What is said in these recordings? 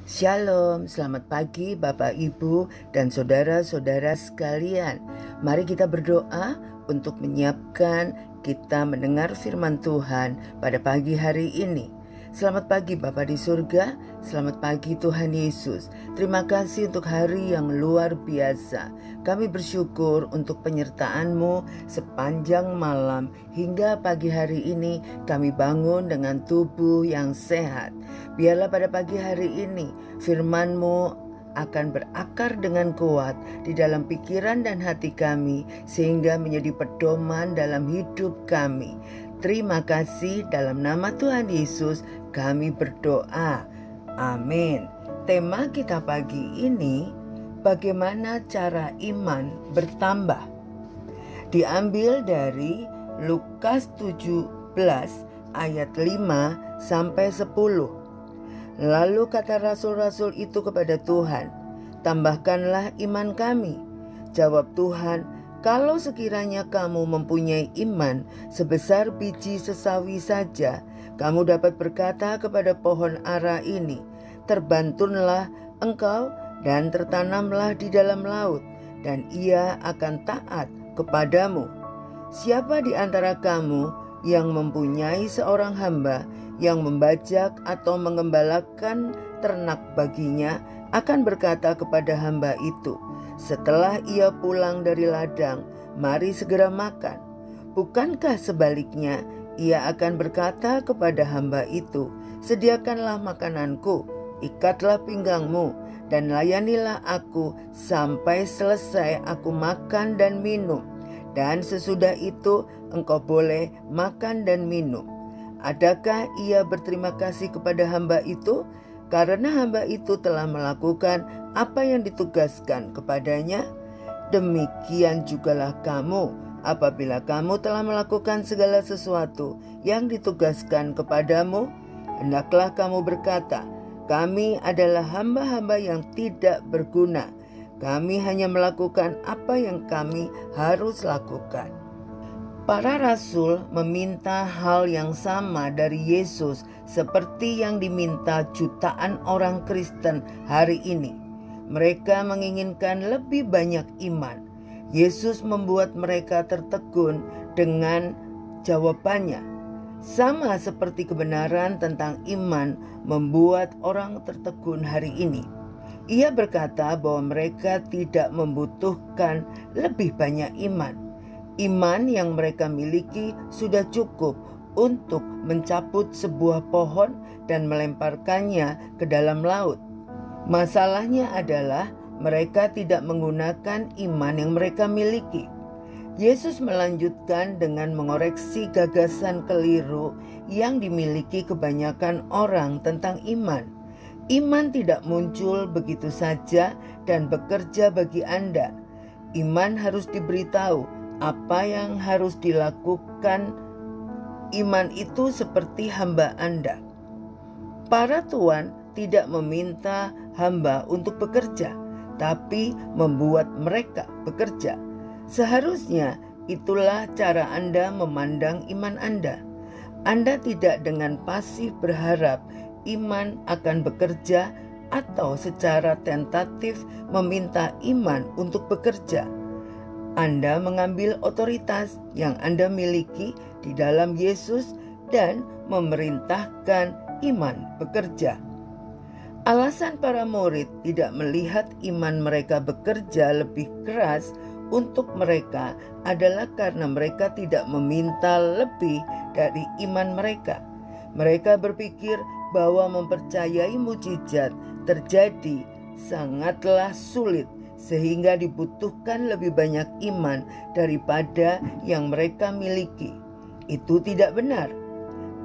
Shalom, selamat pagi Bapak Ibu dan saudara-saudara sekalian. Mari kita berdoa untuk menyiapkan kita mendengar firman Tuhan pada pagi hari ini. Selamat pagi Bapa di surga, selamat pagi Tuhan Yesus. Terima kasih untuk hari yang luar biasa. Kami bersyukur untuk penyertaan-Mu sepanjang malam hingga pagi hari ini kami bangun dengan tubuh yang sehat. Biarlah pada pagi hari ini firman-Mu akan berakar dengan kuat di dalam pikiran dan hati kami sehingga menjadi pedoman dalam hidup kami. Terima kasih, dalam nama Tuhan Yesus kami berdoa. Amin. Tema kita pagi ini, bagaimana cara iman bertambah? Diambil dari Lukas 17 ayat 5 sampai 10. Lalu kata rasul-rasul itu kepada Tuhan, "Tambahkanlah iman kami." Jawab Tuhan, "Kalau sekiranya kamu mempunyai iman sebesar biji sesawi saja, kamu dapat berkata kepada pohon ara ini, 'Terbantunlah engkau dan tertanamlah di dalam laut,' dan ia akan taat kepadamu. Siapa di antara kamu yang mempunyai seorang hamba yang membajak atau mengembalakan ternak baginya akan berkata kepada hamba itu, setelah ia pulang dari ladang, 'Mari segera makan'? Bukankah sebaliknya ia akan berkata kepada hamba itu, 'Sediakanlah makananku, ikatlah pinggangmu, dan layanilah aku sampai selesai aku makan dan minum, dan sesudah itu engkau boleh makan dan minum.' Adakah ia berterima kasih kepada hamba itu karena hamba itu telah melakukan apa yang ditugaskan kepadanya? Demikian jugalah kamu, apabila kamu telah melakukan segala sesuatu yang ditugaskan kepadamu, hendaklah kamu berkata, 'Kami adalah hamba-hamba yang tidak berguna. Kami hanya melakukan apa yang kami harus lakukan.'" Para rasul meminta hal yang sama dari Yesus seperti yang diminta jutaan orang Kristen hari ini. Mereka menginginkan lebih banyak iman. Yesus membuat mereka tertegun dengan jawabannya. Sama seperti kebenaran tentang iman membuat orang tertegun hari ini. Ia berkata bahwa mereka tidak membutuhkan lebih banyak iman. Iman yang mereka miliki sudah cukup untuk mencabut sebuah pohon dan melemparkannya ke dalam laut. Masalahnya adalah mereka tidak menggunakan iman yang mereka miliki. Yesus melanjutkan dengan mengoreksi gagasan keliru yang dimiliki kebanyakan orang tentang iman. Iman tidak muncul begitu saja dan bekerja bagi Anda. Iman harus diberitahu apa yang harus dilakukan. Iman itu seperti hamba Anda. Para tuan tidak meminta hamba untuk bekerja, tapi membuat mereka bekerja. Seharusnya itulah cara Anda memandang iman Anda. Anda tidak dengan pasif berharap iman akan bekerja atau secara tentatif meminta iman untuk bekerja. Anda mengambil otoritas yang Anda miliki di dalam Yesus dan memerintahkan iman bekerja. Alasan para murid tidak melihat iman mereka bekerja lebih keras untuk mereka adalah karena mereka tidak meminta lebih dari iman mereka. Mereka berpikir bahwa mempercayai mukjizat terjadi sangatlah sulit, sehingga dibutuhkan lebih banyak iman daripada yang mereka miliki. Itu tidak benar.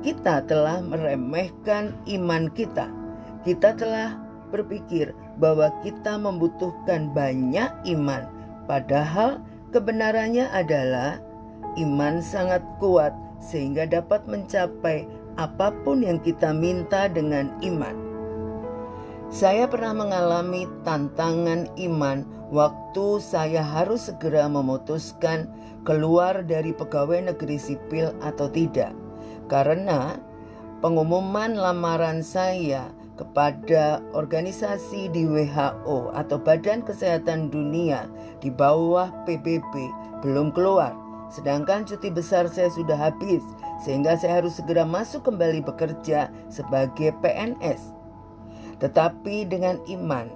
Kita telah meremehkan iman kita. Kita telah berpikir bahwa kita membutuhkan banyak iman, padahal kebenarannya adalah iman sangat kuat sehingga dapat mencapai apapun yang kita minta dengan iman. Saya pernah mengalami tantangan iman waktu saya harus segera memutuskan keluar dari pegawai negeri sipil atau tidak. Karena pengumuman lamaran saya kepada organisasi di WHO atau Badan Kesehatan Dunia di bawah PBB belum keluar. Sedangkan cuti besar saya sudah habis, sehingga saya harus segera masuk kembali bekerja sebagai PNS. Tetapi dengan iman,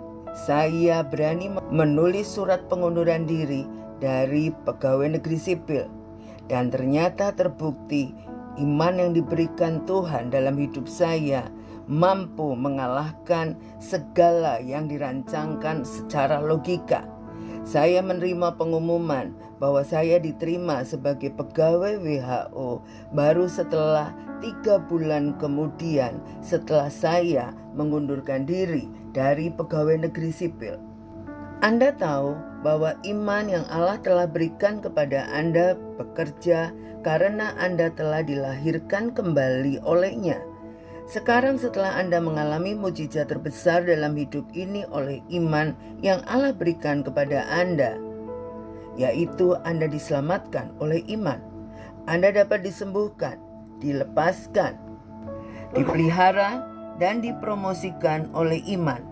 saya berani menulis surat pengunduran diri dari pegawai negeri sipil. Dan ternyata terbukti iman yang diberikan Tuhan dalam hidup saya mampu mengalahkan segala yang dirancangkan secara logika. Saya menerima pengumuman bahwa saya diterima sebagai pegawai WHO baru setelah 3 bulan kemudian setelah saya mengundurkan diri dari pegawai negeri sipil. Anda tahu bahwa iman yang Allah telah berikan kepada Anda bekerja karena Anda telah dilahirkan kembali olehnya. Sekarang setelah Anda mengalami mukjizat terbesar dalam hidup ini oleh iman yang Allah berikan kepada Anda, yaitu Anda diselamatkan oleh iman. Anda dapat disembuhkan, dilepaskan, dipelihara, dan dipromosikan oleh iman.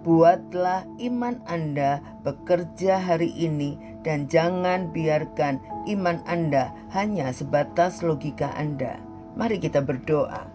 Buatlah iman Anda bekerja hari ini dan jangan biarkan iman Anda hanya sebatas logika Anda. Mari kita berdoa.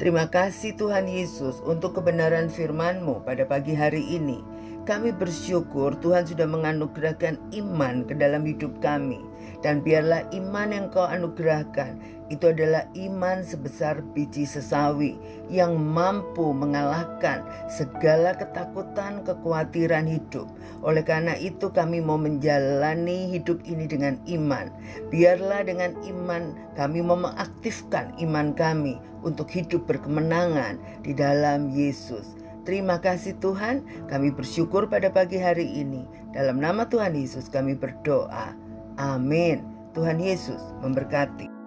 Terima kasih Tuhan Yesus untuk kebenaran firman-Mu pada pagi hari ini. Kami bersyukur Tuhan sudah menganugerahkan iman ke dalam hidup kami. Dan biarlah iman yang Kau anugerahkan itu adalah iman sebesar biji sesawi yang mampu mengalahkan segala ketakutan, kekhawatiran hidup. Oleh karena itu kami mau menjalani hidup ini dengan iman. Biarlah dengan iman kami mau mengaktifkan iman kami untuk hidup berkemenangan di dalam Yesus. Terima kasih Tuhan, kami bersyukur pada pagi hari ini. Dalam nama Tuhan Yesus kami berdoa. Amin. Tuhan Yesus memberkati.